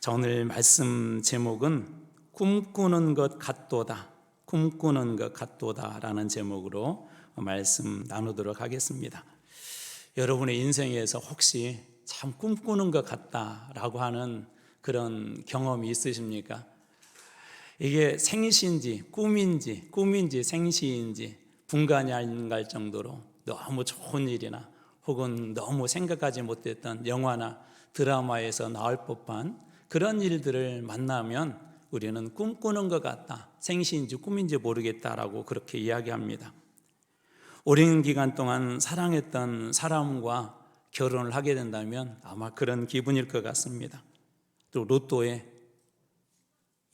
자, 오늘 말씀 제목은 꿈꾸는 것 같도다, 꿈꾸는 것 같도다 라는 제목으로 말씀 나누도록 하겠습니다. 여러분의 인생에서 혹시 참 꿈꾸는 것 같다라고 하는 그런 경험이 있으십니까? 이게 생시인지 꿈인지 생시인지 분간이 안 갈 정도로 너무 좋은 일이나 혹은 너무 생각하지 못했던 영화나 드라마에서 나올 법한 그런 일들을 만나면 우리는 꿈꾸는 것 같다, 생시인지 꿈인지 모르겠다라고 그렇게 이야기합니다. 오랜 기간 동안 사랑했던 사람과 결혼을 하게 된다면 아마 그런 기분일 것 같습니다. 또 로또에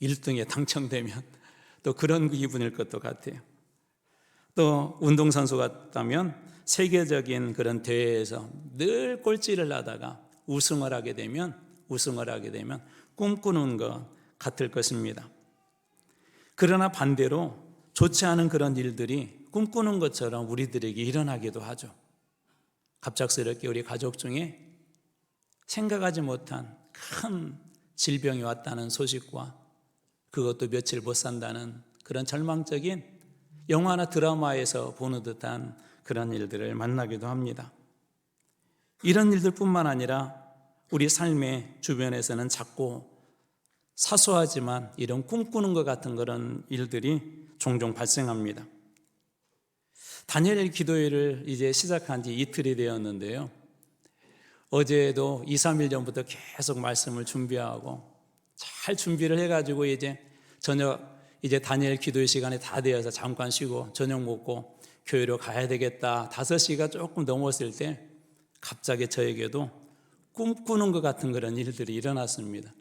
1등에 당첨되면 또 그런 기분일 것도 같아요. 또 운동선수 같다면 세계적인 그런 대회에서 늘 꼴찌를 하다가 우승을 하게 되면 꿈꾸는 것 같을 것입니다. 그러나 반대로 좋지 않은 그런 일들이 꿈꾸는 것처럼 우리들에게 일어나기도 하죠. 갑작스럽게 우리 가족 중에 생각하지 못한 큰 질병이 왔다는 소식과 그것도 며칠 못 산다는 그런 절망적인 영화나 드라마에서 보는 듯한 그런 일들을 만나기도 합니다. 이런 일들뿐만 아니라 우리 삶의 주변에서는 작고 사소하지만 이런 꿈꾸는 것 같은 그런 일들이 종종 발생합니다. 다니엘 기도회를 이제 시작한 지 이틀이 되었는데요. 어제도 2, 3일 전부터 계속 말씀을 준비하고 잘 준비를 해가지고 이제 다니엘 기도회 시간이 다 되어서 잠깐 쉬고 저녁 먹고 교회로 가야 되겠다. 5시가 조금 넘었을 때 갑자기 저에게도 꿈꾸는 것 같은 그런 일들이 일어났습니다.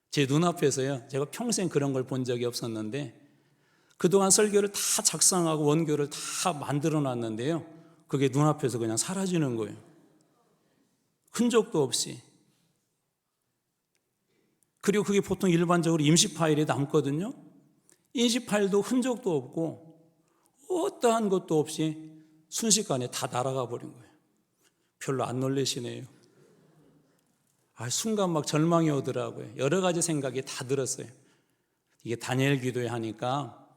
제 눈앞에서요, 제가 평생 그런 걸 본 적이 없었는데 그동안 설교를 다 작성하고 원교를 다 만들어 놨는데요, 그게 눈앞에서 그냥 사라지는 거예요. 흔적도 없이. 그리고 그게 보통 일반적으로 임시 파일에 남거든요. 임시 파일도 흔적도 없고 어떠한 것도 없이 순식간에 다 날아가 버린 거예요. 별로 안 놀라시네요. 순간 막 절망이 오더라고요. 여러 가지 생각이 다 들었어요. 이게 다니엘 기도회 하니까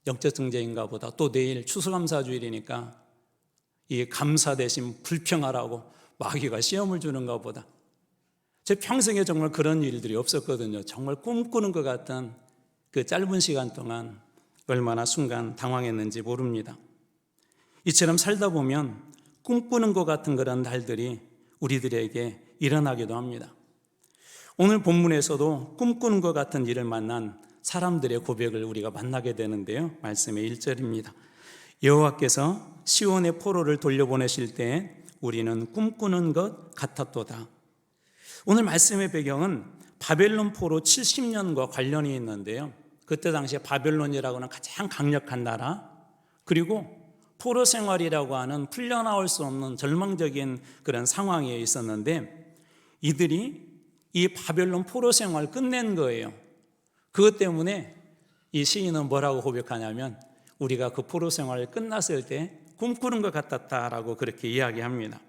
영적 증제인가 보다. 또 내일 추수감사주일이니까 이게 감사 대신 불평하라고 마귀가 시험을 주는가 보다. 제 평생에 정말 그런 일들이 없었거든요. 정말 꿈꾸는 것 같은 그 짧은 시간 동안 얼마나 순간 당황했는지 모릅니다. 이처럼 살다 보면 꿈꾸는 것 같은 그런 날들이 우리들에게 일어나기도 합니다. 오늘 본문에서도 꿈꾸는 것 같은 일을 만난 사람들의 고백을 우리가 만나게 되는데요. 말씀의 1절입니다. 여호와께서 시온의 포로를 돌려보내실 때 우리는 꿈꾸는 것 같았도다. 오늘 말씀의 배경은 바벨론 포로 70년과 관련이 있는데요. 그때 당시에 바벨론이라고 하는 가장 강력한 나라, 그리고 포로 생활이라고 하는 풀려나올 수 없는 절망적인 그런 상황에 있었는데 이들이 이 바벨론 포로 생활을 끝낸 거예요. 그것 때문에 이 시인은 뭐라고 고백하냐면 우리가 그 포로 생활을 끝났을 때 꿈꾸는 것 같았다라고 그렇게 이야기합니다.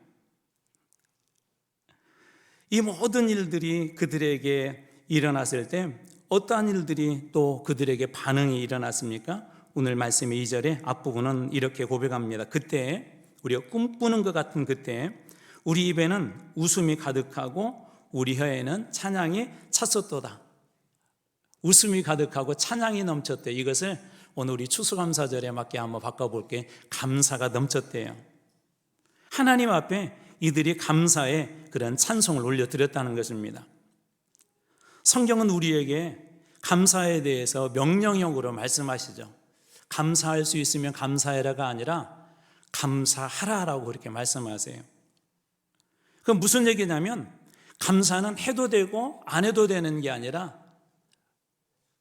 이 모든 일들이 그들에게 일어났을 때 어떠한 일들이 또 그들에게 반응이 일어났습니까? 오늘 말씀의 2절의 앞부분은 이렇게 고백합니다. 그때 우리가 꿈꾸는 것 같은 그때 우리 입에는 웃음이 가득하고 우리 혀에는 찬양이 찼었도다. 웃음이 가득하고 찬양이 넘쳤대. 이것을 오늘 우리 추수감사절에 맞게 한번 바꿔볼게. 감사가 넘쳤대요. 하나님 앞에 이들이 감사의 그런 찬송을 올려드렸다는 것입니다. 성경은 우리에게 감사에 대해서 명령형으로 말씀하시죠. 감사할 수 있으면 감사해라가 아니라 감사하라라고 그렇게 말씀하세요. 그럼 무슨 얘기냐면 감사는 해도 되고 안 해도 되는 게 아니라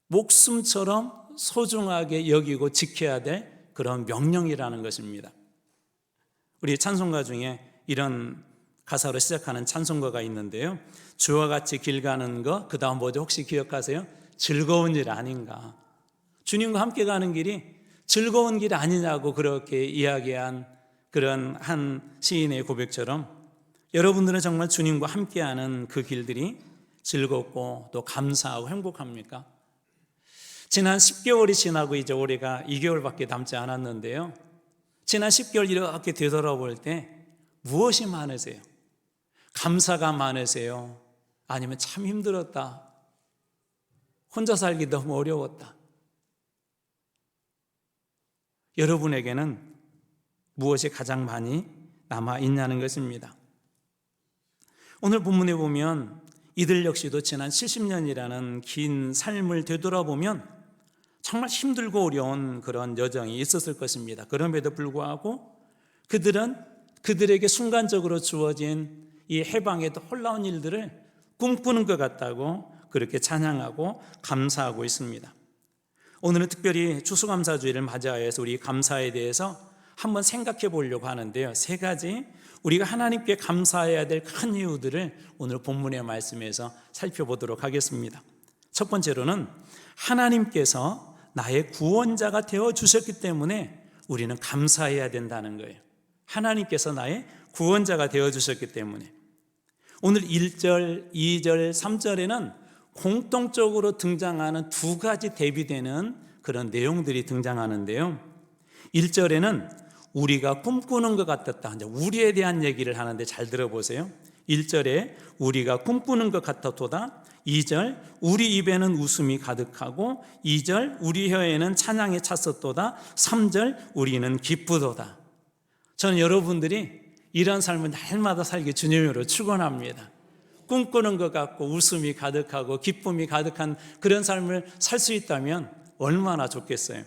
목숨처럼 소중하게 여기고 지켜야 될 그런 명령이라는 것입니다. 우리 찬송가 중에 이런 가사로 시작하는 찬송가가 있는데요. 주와 같이 길 가는 거, 그 다음 뭐죠? 혹시 기억하세요? 즐거운 일 아닌가? 주님과 함께 가는 길이 즐거운 길 아니냐고 그렇게 이야기한 그런 한 시인의 고백처럼 여러분들은 정말 주님과 함께하는 그 길들이 즐겁고 또 감사하고 행복합니까? 지난 10개월이 지나고 이제 올해가 2개월밖에 남지 않았는데요. 지난 10개월 이렇게 되돌아볼 때 무엇이 많으세요? 감사가 많으세요? 아니면 참 힘들었다, 혼자 살기 너무 어려웠다? 여러분에게는 무엇이 가장 많이 남아있냐는 것입니다. 오늘 본문에 보면 이들 역시도 지난 70년이라는 긴 삶을 되돌아보면 정말 힘들고 어려운 그런 여정이 있었을 것입니다. 그럼에도 불구하고 그들에게 순간적으로 주어진 이 해방의 놀라운 일들을 꿈꾸는 것 같다고 그렇게 찬양하고 감사하고 있습니다. 오늘은 특별히 추수감사주의를 맞이하여서 우리 감사에 대해서 한번 생각해 보려고 하는데요. 3가지 우리가 하나님께 감사해야 될 큰 이유들을 오늘 본문의 말씀에서 살펴보도록 하겠습니다. 첫 번째로는 하나님께서 나의 구원자가 되어주셨기 때문에 우리는 감사해야 된다는 거예요. 하나님께서 나의 구원자가 되어주셨기 때문에. 오늘 1절, 2절, 3절에는 공통적으로 등장하는 2가지 대비되는 그런 내용들이 등장하는데요. 1절에는 우리가 꿈꾸는 것 같았다. 이제 우리에 대한 얘기를 하는데 잘 들어보세요. 1절에 우리가 꿈꾸는 것 같았도다. 2절 우리 입에는 웃음이 가득하고 2절 우리 혀에는 찬양이 찼었도다. 3절 우리는 기쁘도다. 저는 여러분들이 이런 삶을 날마다 살기 주님으로 축원합니다. 꿈꾸는 것 같고 웃음이 가득하고 기쁨이 가득한 그런 삶을 살 수 있다면 얼마나 좋겠어요.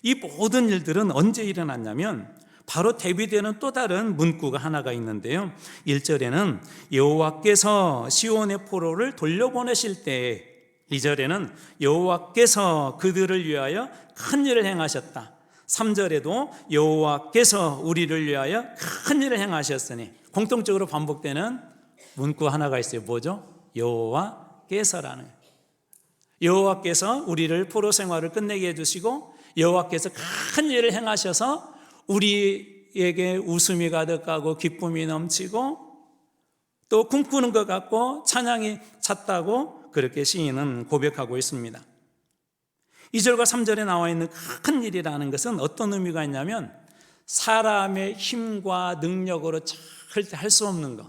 이 모든 일들은 언제 일어났냐면 바로 대비되는 또 다른 문구가 하나가 있는데요. 1절에는 여호와께서 시온의 포로를 돌려보내실 때, 2절에는 여호와께서 그들을 위하여 큰 일을 행하셨다. 3절에도 여호와께서 우리를 위하여 큰 일을 행하셨으니, 공통적으로 반복되는 문구 하나가 있어요. 뭐죠? 여호와께서라는. 여호와께서 우리를 포로 생활을 끝내게 해주시고 여호와께서 큰 일을 행하셔서 우리에게 웃음이 가득하고 기쁨이 넘치고 또 꿈꾸는 것 같고 찬양이 찼다고 그렇게 시인은 고백하고 있습니다. 2절과 3절에 나와 있는 큰 일이라는 것은 어떤 의미가 있냐면 사람의 힘과 능력으로 절대 할 수 없는 것.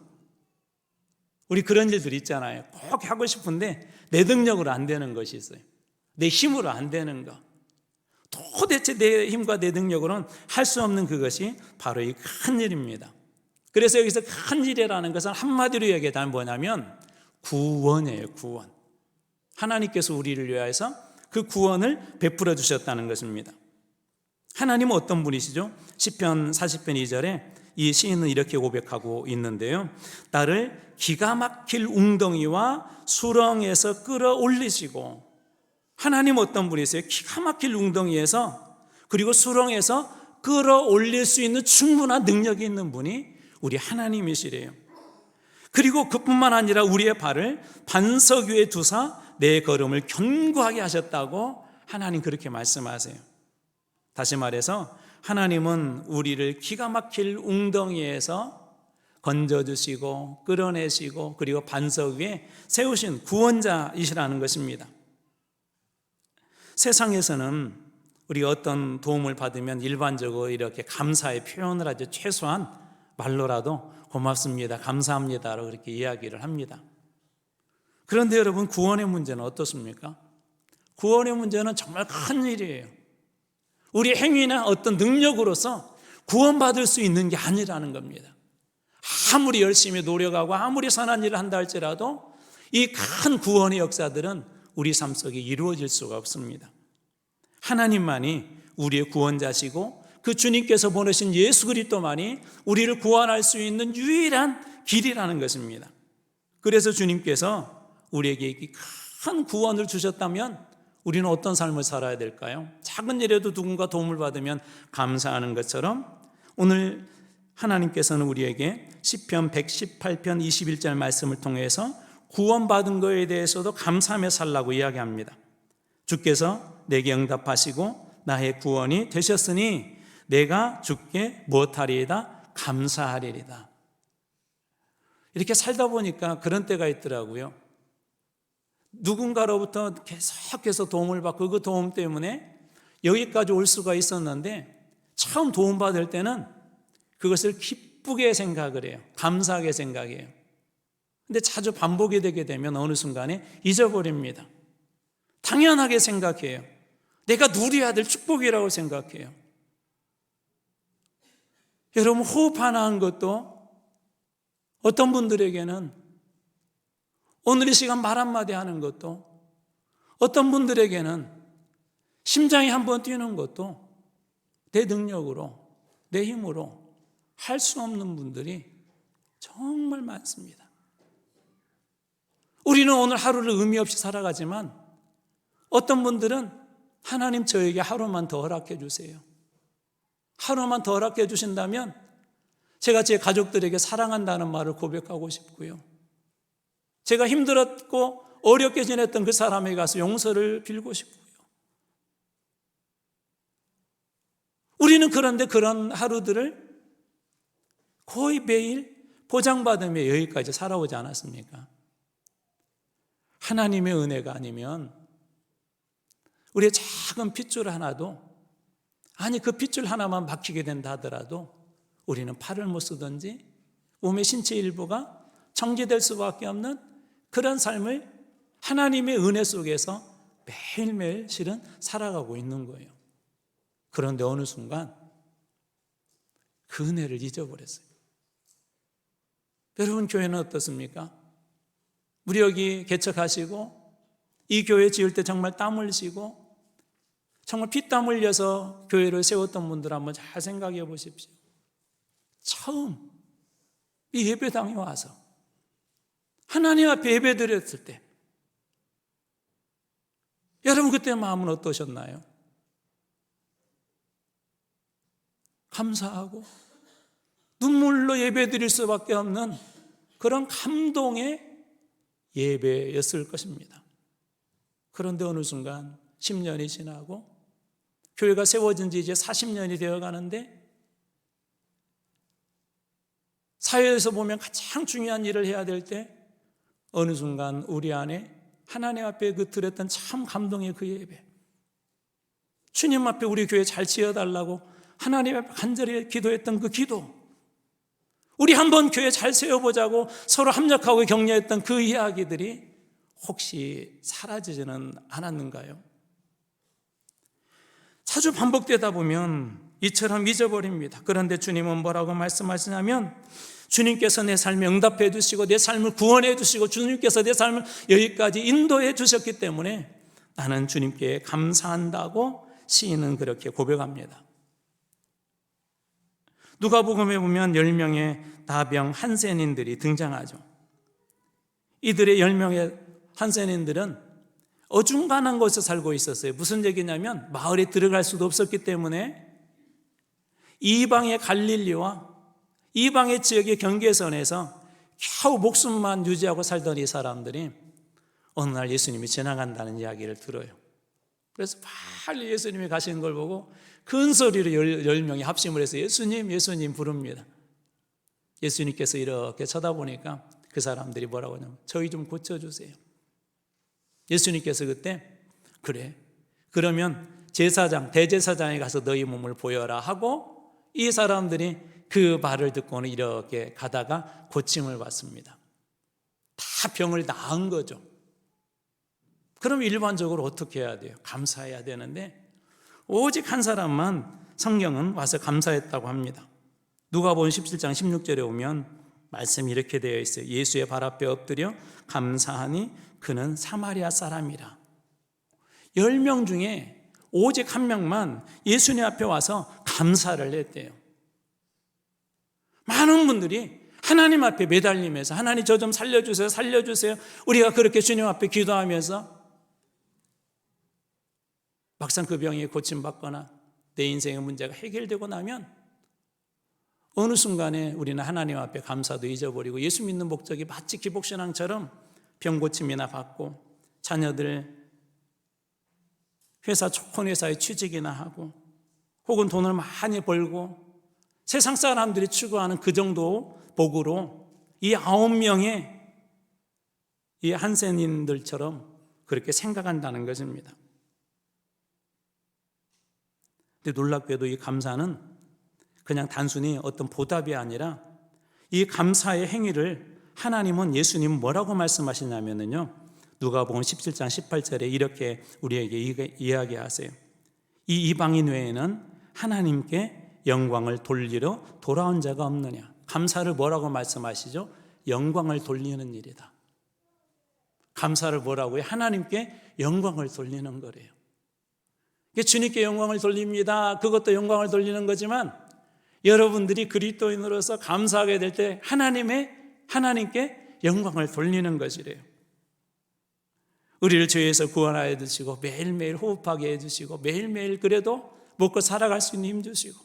우리 그런 일들 있잖아요. 꼭 하고 싶은데 내 능력으로 안 되는 것이 있어요. 내 힘으로 안 되는 것. 도대체 내 힘과 내 능력으로는 할 수 없는 그것이 바로 이 큰 일입니다. 그래서 여기서 큰 일이라는 것은 한마디로 얘기하면 뭐냐면 구원이에요. 구원. 하나님께서 우리를 위하여서 그 구원을 베풀어 주셨다는 것입니다. 하나님은 어떤 분이시죠? 시편 40편 2절에 이 시인은 이렇게 고백하고 있는데요. 나를 기가 막힐 웅덩이와 수렁에서 끌어올리시고, 하나님은 어떤 분이세요? 기가 막힐 웅덩이에서 그리고 수렁에서 끌어올릴 수 있는 충분한 능력이 있는 분이 우리 하나님이시래요. 그리고 그뿐만 아니라 우리의 발을 반석 위에 두사 내 걸음을 견고하게 하셨다고 하나님 그렇게 말씀하세요. 다시 말해서 하나님은 우리를 기가 막힐 웅덩이에서 건져주시고 끌어내시고 그리고 반석 위에 세우신 구원자이시라는 것입니다. 세상에서는 우리가 어떤 도움을 받으면 일반적으로 이렇게 감사의 표현을 하죠. 최소한 말로라도 고맙습니다, 감사합니다라고 그렇게 이야기를 합니다. 그런데 여러분, 구원의 문제는 어떻습니까? 구원의 문제는 정말 큰 일이에요. 우리 행위나 어떤 능력으로서 구원받을 수 있는 게 아니라는 겁니다. 아무리 열심히 노력하고 아무리 선한 일을 한다 할지라도 이 큰 구원의 역사들은 우리 삶 속에 이루어질 수가 없습니다. 하나님만이 우리의 구원자시고 그 주님께서 보내신 예수 그리스도만이 우리를 구원할 수 있는 유일한 길이라는 것입니다. 그래서 주님께서 우리에게 큰 구원을 주셨다면 우리는 어떤 삶을 살아야 될까요? 작은 일에도 누군가 도움을 받으면 감사하는 것처럼 오늘 하나님께서는 우리에게 시편 118편 21절 말씀을 통해서 구원받은 것에 대해서도 감사하며 살라고 이야기합니다. 주께서 내게 응답하시고 나의 구원이 되셨으니 내가 주께 무엇하리이다? 감사하리이다. 이렇게 살다 보니까 그런 때가 있더라고요. 누군가로부터 계속해서 도움을 받고 그 도움 때문에 여기까지 올 수가 있었는데, 처음 도움받을 때는 그것을 기쁘게 생각을 해요. 감사하게 생각해요. 근데 자주 반복이 되게 되면 어느 순간에 잊어버립니다. 당연하게 생각해요. 내가 누려야 될 축복이라고 생각해요. 여러분, 호흡 하나 한 것도 어떤 분들에게는, 오늘 이 시간 말 한마디 하는 것도, 어떤 분들에게는 심장이 한번 뛰는 것도 내 능력으로, 내 힘으로 할 수 없는 분들이 정말 많습니다. 우리는 오늘 하루를 의미 없이 살아가지만 어떤 분들은 하나님 저에게 하루만 더 허락해 주세요. 하루만 더 허락해 주신다면 제가 제 가족들에게 사랑한다는 말을 고백하고 싶고요. 제가 힘들었고 어렵게 지냈던 그 사람에게 가서 용서를 빌고 싶고요. 우리는 그런데 그런 하루들을 거의 매일 보장받으며 여기까지 살아오지 않았습니까? 하나님의 은혜가 아니면 우리의 작은 핏줄 하나도, 아니 그 핏줄 하나만 막히게 된다 하더라도 우리는 팔을 못 쓰든지 몸의 신체 일부가 정지될 수밖에 없는 그런 삶을 하나님의 은혜 속에서 매일매일 실은 살아가고 있는 거예요. 그런데 어느 순간 그 은혜를 잊어버렸어요. 여러분, 교회는 어떻습니까? 우리 여기 개척하시고 이 교회 지을 때 정말 땀 흘리시고 정말 피땀 흘려서 교회를 세웠던 분들 한번 잘 생각해 보십시오. 처음 이 예배당에 와서 하나님 앞에 예배 드렸을 때 여러분 그때 마음은 어떠셨나요? 감사하고 눈물로 예배 드릴 수밖에 없는 그런 감동의 예배였을 것입니다. 그런데 어느 순간 10년이 지나고 교회가 세워진 지 이제 40년이 되어 가는데, 사회에서 보면 가장 중요한 일을 해야 될 때 어느 순간 우리 안에 하나님 앞에 그 드렸던 참 감동의 그 예배, 주님 앞에 우리 교회 잘 지어달라고 하나님 앞에 간절히 기도했던 그 기도, 우리 한번 교회 잘 세워보자고 서로 합력하고 격려했던 그 이야기들이 혹시 사라지지는 않았는가요? 자주 반복되다 보면 이처럼 잊어버립니다. 그런데 주님은 뭐라고 말씀하시냐면, 주님께서 내 삶에 응답해 주시고 내 삶을 구원해 주시고 주님께서 내 삶을 여기까지 인도해 주셨기 때문에 나는 주님께 감사한다고 시인은 그렇게 고백합니다. 누가복음에 보면 10명의 나병 한센인들이 등장하죠. 이들의 10명의 한센인들은 어중간한 곳에 살고 있었어요. 무슨 얘기냐면 마을에 들어갈 수도 없었기 때문에 이방의 갈릴리와 이방의 지역의 경계선에서 겨우 목숨만 유지하고 살던 이 사람들이 어느 날 예수님이 지나간다는 이야기를 들어요. 그래서 빨리 예수님이 가시는 걸 보고 큰 소리로 10명이 합심을 해서 예수님, 예수님 부릅니다. 예수님께서 이렇게 쳐다보니까 그 사람들이 뭐라고 하냐면 저희 좀 고쳐주세요. 예수님께서 그때 그래, 그러면 제사장, 대제사장에 가서 너희 몸을 보여라 하고 이 사람들이 그 말을 듣고는 이렇게 가다가 고침을 받습니다. 다 병을 나은 거죠. 그럼 일반적으로 어떻게 해야 돼요? 감사해야 되는데 오직 한 사람만 성경은 와서 감사했다고 합니다. 누가복음 17장 16절에 오면 말씀이 이렇게 되어 있어요. 예수의 발 앞에 엎드려 감사하니 그는 사마리아 사람이라. 10명 중에 오직 한 명만 예수님 앞에 와서 감사를 했대요. 많은 분들이 하나님 앞에 매달리면서 하나님 저 좀 살려주세요, 살려주세요. 우리가 그렇게 주님 앞에 기도하면서 막상 그 병이 고침받거나 내 인생의 문제가 해결되고 나면 어느 순간에 우리는 하나님 앞에 감사도 잊어버리고 예수 믿는 목적이 마치 기복신앙처럼 병고침이나 받고 자녀들 회사 좋은 회사에 취직이나 하고 혹은 돈을 많이 벌고 세상 사람들이 추구하는 그 정도 복으로 이 9명의 이 한센인들처럼 그렇게 생각한다는 것입니다. 근데 놀랍게도 이 감사는 그냥 단순히 어떤 보답이 아니라 이 감사의 행위를 하나님은, 예수님은 뭐라고 말씀하시냐면요, 누가복음 17장 18절에 이렇게 우리에게 이야기하세요. 이 이방인 외에는 하나님께 영광을 돌리러 돌아온 자가 없느냐. 감사를 뭐라고 말씀하시죠? 영광을 돌리는 일이다. 감사를 뭐라고요? 하나님께 영광을 돌리는 거래요. 주님께 영광을 돌립니다. 그것도 영광을 돌리는 거지만 여러분들이 그리스도인으로서 감사하게 될 때 하나님께 영광을 돌리는 것이래요. 우리를 죄에서 구원하여 주시고 매일매일 호흡하게 해주시고 매일매일 그래도 먹고 살아갈 수 있는 힘 주시고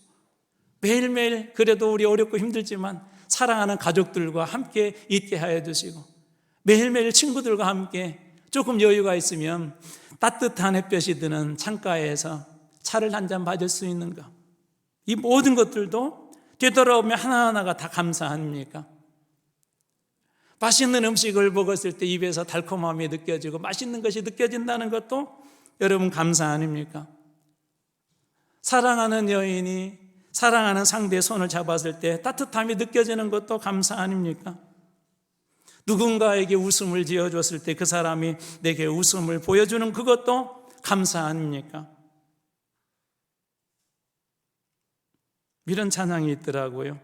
매일매일 그래도 우리 어렵고 힘들지만 사랑하는 가족들과 함께 있게 하여 주시고 매일매일 친구들과 함께 조금 여유가 있으면 따뜻한 햇볕이 드는 창가에서 차를 한 잔 마실 수 있는가. 이 모든 것들도 되돌아오면 하나하나가 다 감사 아닙니까? 맛있는 음식을 먹었을 때 입에서 달콤함이 느껴지고 맛있는 것이 느껴진다는 것도 여러분 감사 아닙니까? 사랑하는 여인이 사랑하는 상대의 손을 잡았을 때 따뜻함이 느껴지는 것도 감사 아닙니까? 누군가에게 웃음을 지어줬을 때 그 사람이 내게 웃음을 보여주는 그것도 감사 아닙니까? 이런 찬양이 있더라고요.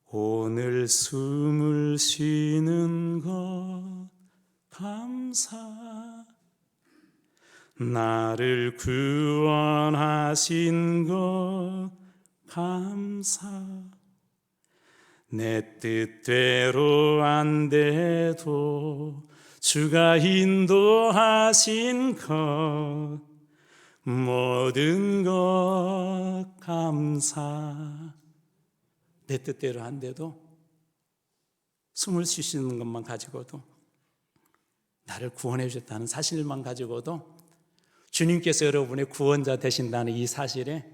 오늘 숨을 쉬는 것 감사, 나를 구원하신 것 감사, 내 뜻대로 안 돼도 주가 인도하신 것 모든 것 감사. 내 뜻대로 안 돼도 숨을 쉬시는 것만 가지고도, 나를 구원해 주셨다는 사실만 가지고도 주님께서 여러분의 구원자 되신다는 이 사실에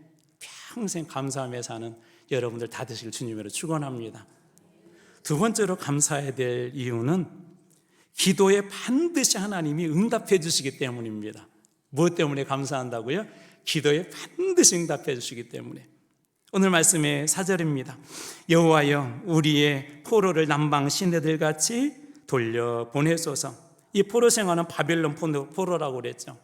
평생 감사하며 사는 여러분들 다 되시길 주님으로 축원합니다. 두 번째로 감사해야 될 이유는 기도에 반드시 하나님이 응답해 주시기 때문입니다. 무엇 때문에 감사한다고요? 기도에 반드시 응답해 주시기 때문에. 오늘 말씀의 4절입니다. 여호와여 우리의 포로를 남방 시내들같이 돌려보내소서. 이 포로 생활은 바벨론 포로라고 그랬죠.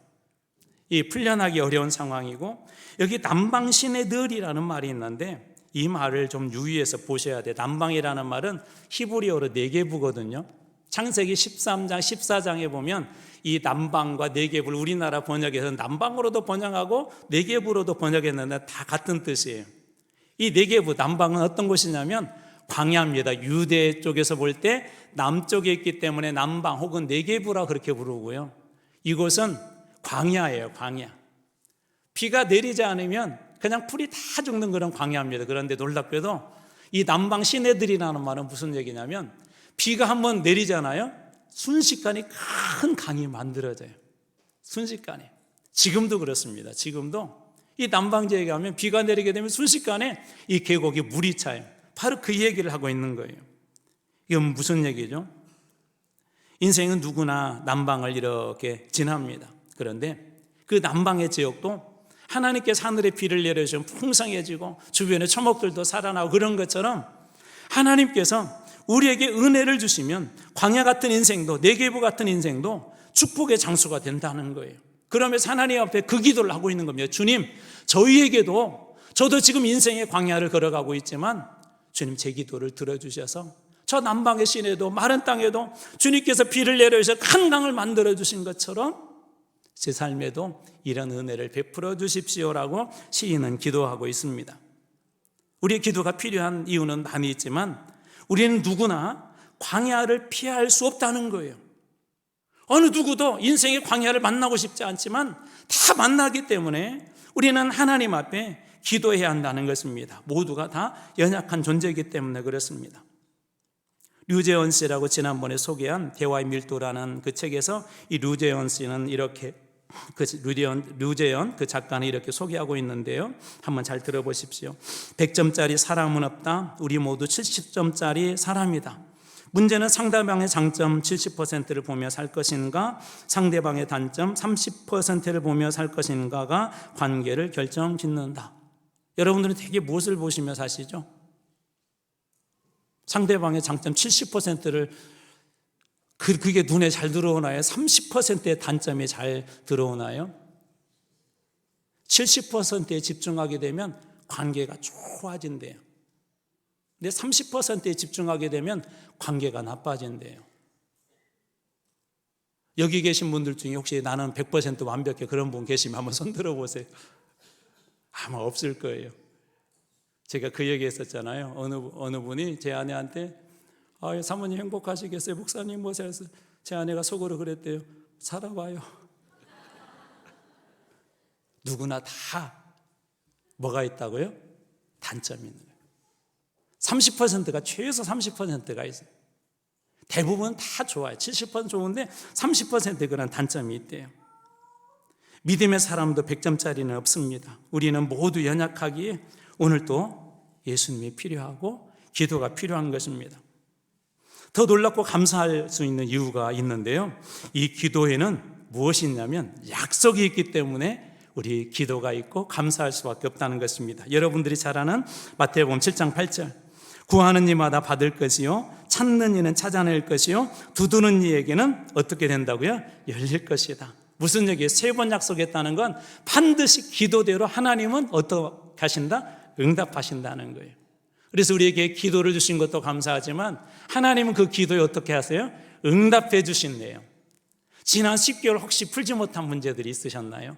이 풀려나기 어려운 상황이고, 여기 남방 시내들이라는 말이 있는데 이 말을 좀 유의해서 보셔야 돼요. 남방이라는 말은 히브리어로 네게부거든요. 창세기 13장 14장에 보면 이 남방과 네게부를 우리나라 번역에서 남방으로도 번역하고 네게부로도 번역했는데 다 같은 뜻이에요. 이 네게부 남방은 어떤 곳이냐면 광야입니다. 유대 쪽에서 볼 때 남쪽에 있기 때문에 남방 혹은 네게부라 그렇게 부르고요. 이곳은 광야예요. 광야. 비가 내리지 않으면 그냥 풀이 다 죽는 그런 광야입니다. 그런데 놀랍게도 이 남방 시내들이라는 말은 무슨 얘기냐면 비가 한번 내리잖아요. 순식간에 큰 강이 만들어져요. 순식간에. 지금도 그렇습니다. 지금도 이 남방 지역에 가면 비가 내리게 되면 순식간에 이 계곡에 물이 차요. 바로 그 얘기를 하고 있는 거예요. 이건 무슨 얘기죠? 인생은 누구나 남방을 이렇게 지납니다. 그런데 그 남방의 지역도 하나님께서 하늘에 비를 내려주시면 풍성해지고 주변에 초목들도 살아나고 그런 것처럼 하나님께서 우리에게 은혜를 주시면 광야 같은 인생도, 네게부 같은 인생도 축복의 장소가 된다는 거예요. 그러면서 하나님 앞에 그 기도를 하고 있는 겁니다. 주님, 저희에게도, 저도 지금 인생의 광야를 걸어가고 있지만 주님 제 기도를 들어주셔서 저 남방의 시내도 마른 땅에도 주님께서 비를 내려주셔서 큰 강을 만들어 주신 것처럼 제 삶에도 이런 은혜를 베풀어 주십시오라고 시인은 기도하고 있습니다. 우리의 기도가 필요한 이유는 많이 있지만 우리는 누구나 광야를 피할 수 없다는 거예요. 어느 누구도 인생의 광야를 만나고 싶지 않지만 다 만나기 때문에 우리는 하나님 앞에 기도해야 한다는 것입니다. 모두가 다 연약한 존재이기 때문에 그렇습니다. 류재원 씨라고 지난번에 소개한 대화의 밀도라는 그 책에서 이 류재원 씨는 이렇게 류재원 그 작가는 이렇게 소개하고 있는데요. 한번 잘 들어보십시오. 100점짜리 사람은 없다. 우리 모두 70점짜리 사람이다. 문제는 상대방의 장점 70%를 보며 살 것인가, 상대방의 단점 30%를 보며 살 것인가가 관계를 결정짓는다. 여러분들은 되게 무엇을 보시며 사시죠? 상대방의 장점 70%를 그게 눈에 잘 들어오나요? 30%의 단점이 잘 들어오나요? 70%에 집중하게 되면 관계가 좋아진대요. 근데 30%에 집중하게 되면 관계가 나빠진대요. 여기 계신 분들 중에 혹시 나는 100% 완벽해 그런 분 계시면 한번 손 들어보세요. 아마 없을 거예요. 제가 그 얘기 했었잖아요. 어느 분이 제 아내한테 사모님 행복하시겠어요? 목사님 뭐 살았어요? 제 아내가 속으로 그랬대요. 살아봐요. 누구나 다 뭐가 있다고요? 단점이 있는 거예요. 30%가 최소 30%가 있어요. 대부분 다 좋아요. 70% 좋은데 30%의 그런 단점이 있대요. 믿음의 사람도 100점짜리는 없습니다. 우리는 모두 연약하기에 오늘 또 예수님이 필요하고 기도가 필요한 것입니다. 더 놀랍고 감사할 수 있는 이유가 있는데요. 이 기도에는 무엇이 있냐면 약속이 있기 때문에 우리 기도가 있고 감사할 수밖에 없다는 것입니다. 여러분들이 잘 아는 마태복음 7장 8절, 구하는 이마다 받을 것이요 찾는 이는 찾아낼 것이요 두드는 이에게는 어떻게 된다고요? 열릴 것이다. 무슨 얘기예요? 3번 약속했다는 건 반드시 기도대로 하나님은 어떻게 하신다? 응답하신다는 거예요. 그래서 우리에게 기도를 주신 것도 감사하지만 하나님은 그 기도에 어떻게 하세요? 응답해 주신대요. 지난 10개월 혹시 풀지 못한 문제들이 있으셨나요?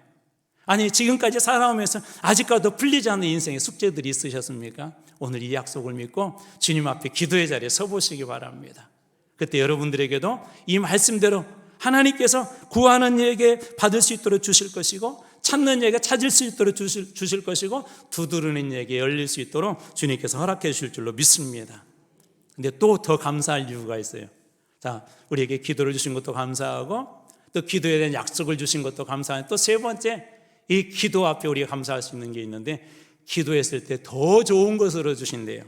아니 지금까지 살아오면서 아직까지도 풀리지 않는 인생의 숙제들이 있으셨습니까? 오늘 이 약속을 믿고 주님 앞에 기도의 자리에 서보시기 바랍니다. 그때 여러분들에게도 이 말씀대로 하나님께서 구하는 이에게 받을 수 있도록 주실 것이고 찾는 이에게 찾을 수 있도록 주실 것이고 두드리는 이에게 열릴 수 있도록 주님께서 허락해 주실 줄로 믿습니다. 근데 또 더 감사할 이유가 있어요. 자, 우리에게 기도를 주신 것도 감사하고 또 기도에 대한 약속을 주신 것도 감사하고 또 세 번째 이 기도 앞에 우리가 감사할 수 있는 게 있는데 기도했을 때 더 좋은 것으로 주신대요.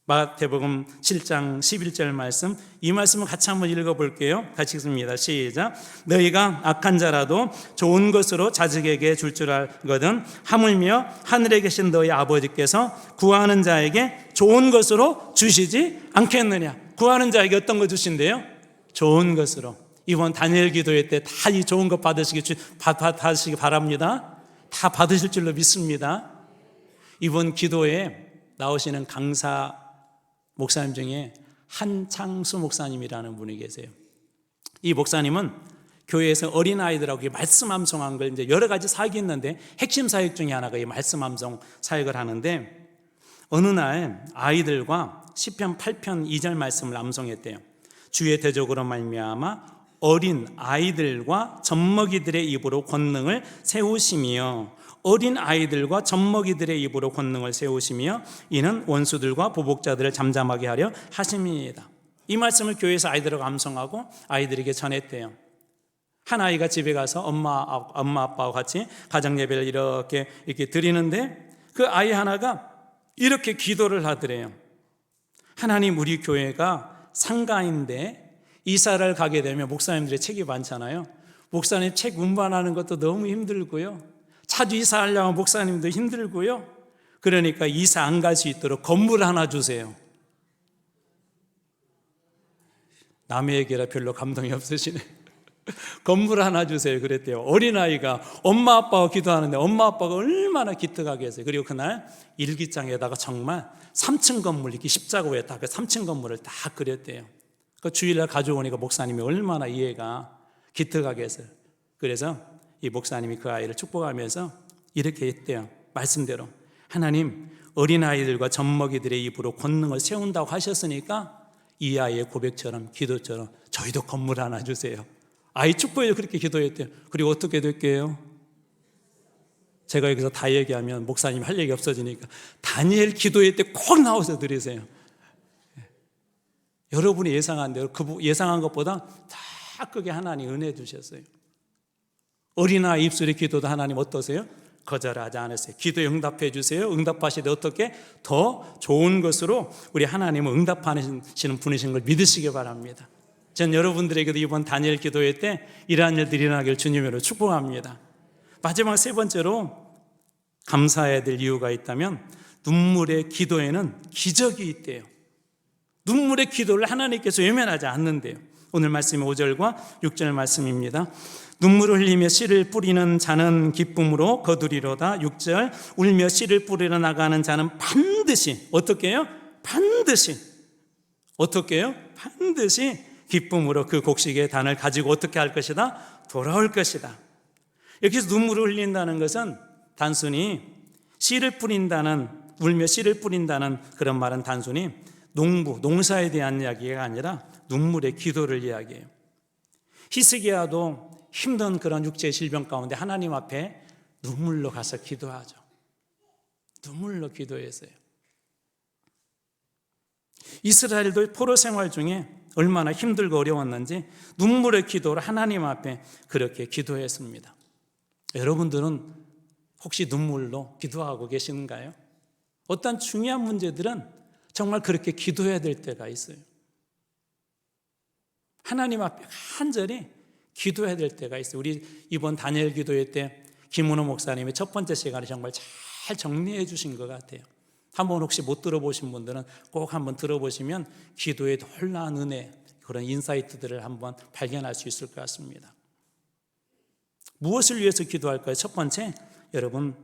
마태복음 7장 11절 말씀, 이 말씀을 같이 한번 읽어볼게요. 같이 읽습니다. 시작. 너희가 악한 자라도 좋은 것으로 자식에게 줄 줄 알거든 하물며 하늘에 계신 너희 아버지께서 구하는 자에게 좋은 것으로 주시지 않겠느냐. 구하는 자에게 어떤 거 주신대요? 좋은 것으로. 이번 다니엘 기도회 때 다 이 좋은 것 받으시기 바랍니다. 다 받으실 줄로 믿습니다. 이번 기도에 나오시는 강사 목사님 중에 한창수 목사님이라는 분이 계세요. 이 목사님은 교회에서 어린아이들하고 말씀 암송한 걸 이제 여러 가지 사역이 있는데 핵심 사역 중에 하나가 이 말씀 암송 사역을 하는데 어느 날 아이들과 시편 8편 2절 말씀을 암송했대요. 주의 대적으로 말미암아 어린 아이들과 젖먹이들의 입으로 권능을 세우시며 어린 아이들과 젖먹이들의 입으로 권능을 세우시며 이는 원수들과 보복자들을 잠잠하게 하려 하심이다. 이 말씀을 교회에서 아이들하고 암송하고 아이들에게 전했대요. 한 아이가 집에 가서 엄마 아빠와 같이 가정 예배를 이렇게 드리는데 그 아이 하나가 이렇게 기도를 하더래요. 하나님, 우리 교회가 상가인데 이사를 가게 되면 목사님들의 책이 많잖아요. 목사님 책 운반하는 것도 너무 힘들고요. 차주 이사하려면 목사님도 힘들고요. 그러니까 이사 안 갈 수 있도록 건물 하나 주세요. 남의 얘기라 별로 감동이 없으시네. 건물 하나 주세요 그랬대요. 어린아이가 엄마 아빠가 기도하는데 엄마 아빠가 얼마나 기특하게 했어요. 그리고 그날 일기장에다가 정말 3층 건물 이렇게 십자가에다가 3층 건물을 다 그렸대요. 그 주일날 가져오니까 목사님이 얼마나 이해가 기특하게 했어요. 그래서 이 목사님이 그 아이를 축복하면서 이렇게 했대요. 말씀대로 하나님, 어린아이들과 젖먹이들의 입으로 권능을 세운다고 하셨으니까 이 아이의 고백처럼 기도처럼 저희도 건물 하나 주세요. 아이 축복해서 그렇게 기도했대요. 그리고 어떻게 될게요? 제가 여기서 다 얘기하면 목사님 할 얘기 없어지니까 다니엘 기도회 때 꼭 나와서 드리세요. 여러분이 예상한 대로 예상한 것보다 다 크게 하나님 은혜 주셨어요. 어린아이 입술의 기도도 하나님 어떠세요? 거절하지 않았어요. 기도에 응답해 주세요. 응답하시되 어떻게? 더 좋은 것으로 우리 하나님은 응답하시는 분이신 걸 믿으시기 바랍니다. 전 여러분들에게도 이번 다니엘 기도회 때 이러한 일들이 일어나길 주님으로 축복합니다. 마지막 세 번째로 감사해야 될 이유가 있다면 눈물의 기도에는 기적이 있대요. 눈물의 기도를 하나님께서 외면하지 않는데요. 오늘 말씀이 5절과 6절 말씀입니다. 눈물을 흘리며 씨를 뿌리는 자는 기쁨으로 거두리로다. 6절 울며 씨를 뿌리러 나가는 자는 반드시 어떻게 해요? 반드시 어떻게 해요? 반드시 기쁨으로 그 곡식의 단을 가지고 어떻게 할 것이다? 돌아올 것이다. 여기서 눈물을 흘린다는 것은 단순히 씨를 뿌린다는, 울며 씨를 뿌린다는 그런 말은 단순히 농사에 대한 이야기가 아니라 눈물의 기도를 이야기해요. 히스기야도 힘든 그런 육체의 질병 가운데 하나님 앞에 눈물로 가서 기도하죠. 눈물로 기도했어요. 이스라엘도 포로 생활 중에 얼마나 힘들고 어려웠는지 눈물의 기도를 하나님 앞에 그렇게 기도했습니다. 여러분들은 혹시 눈물로 기도하고 계신가요? 어떤 중요한 문제들은 정말 그렇게 기도해야 될 때가 있어요. 하나님 앞에 간절히 기도해야 될 때가 있어요. 우리 이번 다니엘 기도회 때 김은호 목사님이 첫 번째 시간에 정말 잘 정리해 주신 것 같아요. 한번 혹시 못 들어보신 분들은 꼭 한번 들어보시면 기도에 놀라운 은혜, 그런 인사이트들을 한번 발견할 수 있을 것 같습니다. 무엇을 위해서 기도할까요? 첫 번째, 여러분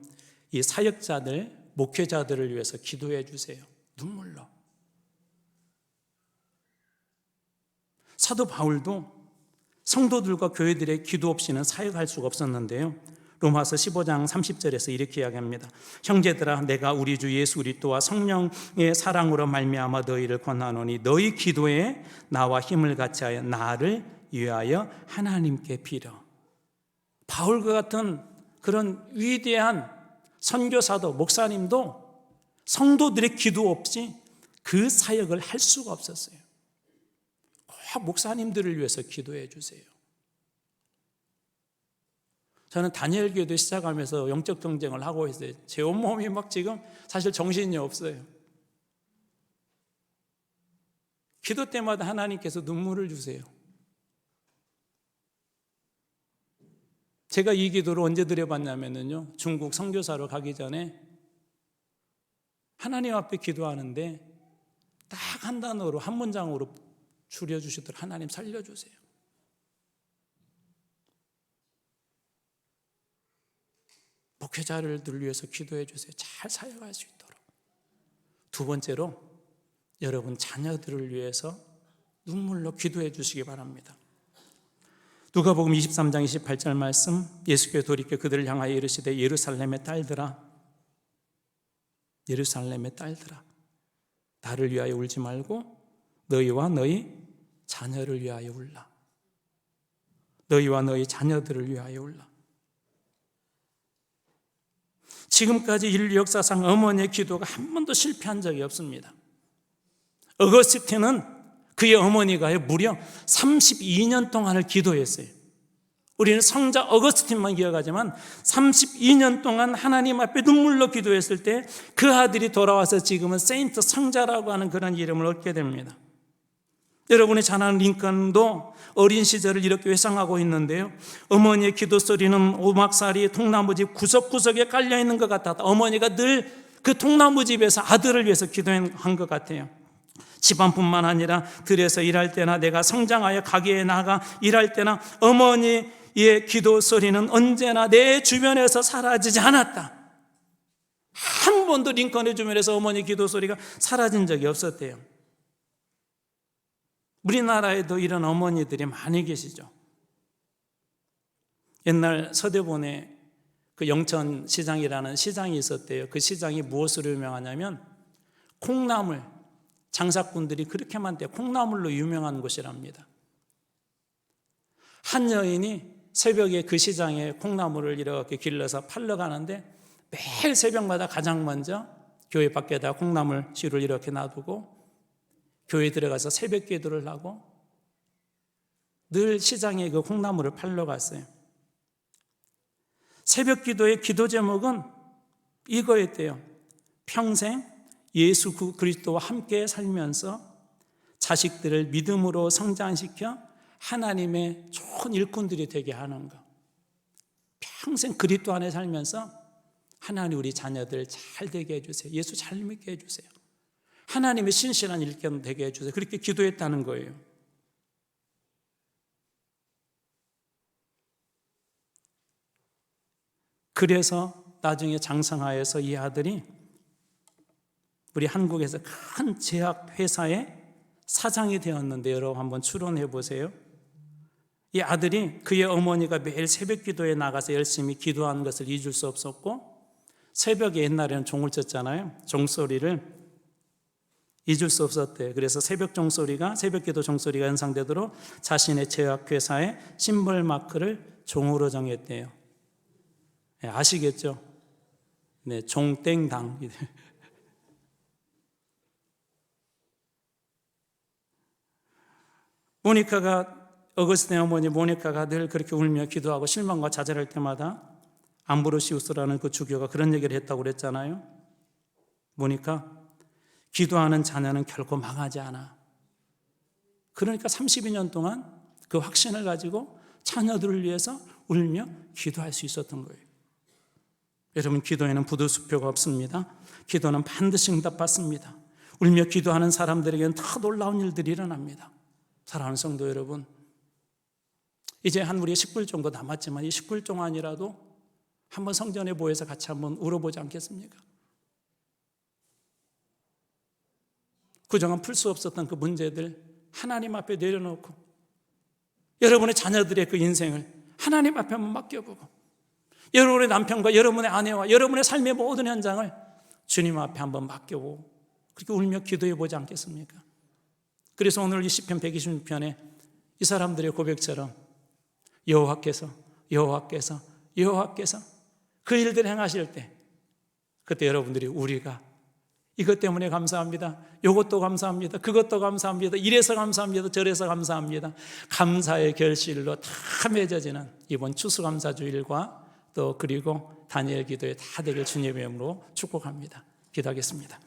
이 사역자들, 목회자들을 위해서 기도해 주세요. 눈물로. 사도 바울도 성도들과 교회들의 기도 없이는 사역할 수가 없었는데요. 로마서 15장 30절에서 이렇게 이야기합니다. 형제들아, 내가 우리 주 예수 그리스도와 성령의 사랑으로 말미암아 너희를 권하노니 너희 기도에 나와 힘을 같이하여 나를 위하여 하나님께 빌어. 바울과 같은 그런 위대한 선교사도, 목사님도 성도들의 기도 없이 그 사역을 할 수가 없었어요. 꼭 목사님들을 위해서 기도해 주세요. 저는 다니엘 기도 시작하면서 영적 경쟁을 하고 있어요. 제 온몸이 막 지금 사실 정신이 없어요. 기도 때마다 하나님께서 눈물을 주세요. 제가 이 기도를 언제 드려봤냐면요, 중국 선교사로 가기 전에 하나님 앞에 기도하는데 딱 한 단어로, 한 문장으로 줄여주시더라고요. 하나님 살려주세요. 목회자들을 위해서 기도해 주세요. 잘 사역할 수 있도록. 두 번째로 여러분 자녀들을 위해서 눈물로 기도해 주시기 바랍니다. 누가복음 23장 28절 말씀, 예수께서 돌이켜 그들을 향하여 이르시되 예루살렘의 딸들아, 예루살렘의 딸들아, 나를 위하여 울지 말고 너희와 너희 자녀를 위하여 울라. 너희와 너희 자녀들을 위하여 울라. 지금까지 인류 역사상 어머니의 기도가 한 번도 실패한 적이 없습니다. 어거스틴은 그의 어머니가 무려 32년 동안을 기도했어요. 우리는 성자 어거스틴만 기억하지만 32년 동안 하나님 앞에 눈물로 기도했을 때 그 아들이 돌아와서 지금은 세인트 성자라고 하는 그런 이름을 얻게 됩니다. 여러분의 자녀는 링컨도 어린 시절을 이렇게 회상하고 있는데요, 어머니의 기도 소리는 오막살이 통나무집 구석구석에 깔려있는 것 같았다. 어머니가 늘 그 통나무집에서 아들을 위해서 기도한 것 같아요. 집안뿐만 아니라 들에서 일할 때나 내가 성장하여 가게에 나가 일할 때나 어머니의 기도 소리는 언제나 내 주변에서 사라지지 않았다. 한 번도 링컨의 주변에서 어머니 기도 소리가 사라진 적이 없었대요. 우리나라에도 이런 어머니들이 많이 계시죠. 옛날 서대본에 그 영천시장이라는 시장이 있었대요. 그 시장이 무엇으로 유명하냐면 콩나물, 장사꾼들이 그렇게 많대요. 콩나물로 유명한 곳이랍니다. 한 여인이 새벽에 그 시장에 콩나물을 이렇게 길러서 팔러 가는데 매일 새벽마다 가장 먼저 교회 밖에다 콩나물 씨를 이렇게 놔두고 교회에 들어가서 새벽 기도를 하고 늘 시장에 그 콩나물을 팔러 갔어요. 새벽 기도의 기도 제목은 이거였대요. 평생 예수 그리스도와 함께 살면서 자식들을 믿음으로 성장시켜 하나님의 좋은 일꾼들이 되게 하는 것. 평생 그리스도 안에 살면서 하나님 우리 자녀들 잘 되게 해주세요. 예수 잘 믿게 해주세요. 하나님의 신실한 일꾼 되게 해주세요. 그렇게 기도했다는 거예요. 그래서 나중에 장성하여서 이 아들이 우리 한국에서 큰 제약회사의 사장이 되었는데 여러분 한번 추론해 보세요. 이 아들이 그의 어머니가 매일 새벽 기도에 나가서 열심히 기도하는 것을 잊을 수 없었고, 새벽에 옛날에는 종을 쳤잖아요. 종소리를 잊을 수 없었대요. 그래서 새벽 기도 종소리가 연상되도록 자신의 제약회사의 심벌 마크를 종으로 정했대요. 네, 아시겠죠? 네, 종땡당. 어거스틴의 어머니 모니카가 늘 그렇게 울며 기도하고 실망과 좌절할 때마다 암브로시우스라는 그 주교가 그런 얘기를 했다고 그랬잖아요. 모니카, 기도하는 자녀는 결코 망하지 않아. 그러니까 32년 동안 그 확신을 가지고 자녀들을 위해서 울며 기도할 수 있었던 거예요. 여러분, 기도에는 부두수표가 없습니다. 기도는 반드시 응답받습니다. 울며 기도하는 사람들에게는 더 놀라운 일들이 일어납니다. 사랑하는 성도 여러분, 이제 한 우리 10불 정도 남았지만 이 10불 동안이라도 한번 성전에 모여서 같이 한번 울어보지 않겠습니까? 그동안 풀 수 없었던 그 문제들 하나님 앞에 내려놓고 여러분의 자녀들의 그 인생을 하나님 앞에 한번 맡겨보고 여러분의 남편과 여러분의 아내와 여러분의 삶의 모든 현장을 주님 앞에 한번 맡겨보고 그렇게 울며 기도해보지 않겠습니까? 그래서 오늘 이 시편 126편에 이 사람들의 고백처럼 여호와께서 그 일들을 행하실 때 그때 여러분들이 우리가 이것 때문에 감사합니다. 이것도 감사합니다. 그것도 감사합니다. 이래서 감사합니다. 저래서 감사합니다. 감사의 결실로 다 맺어지는 이번 추수감사주일과 또 그리고 다니엘 기도에 다 되길 주님의 이름으로 축복합니다. 기도하겠습니다.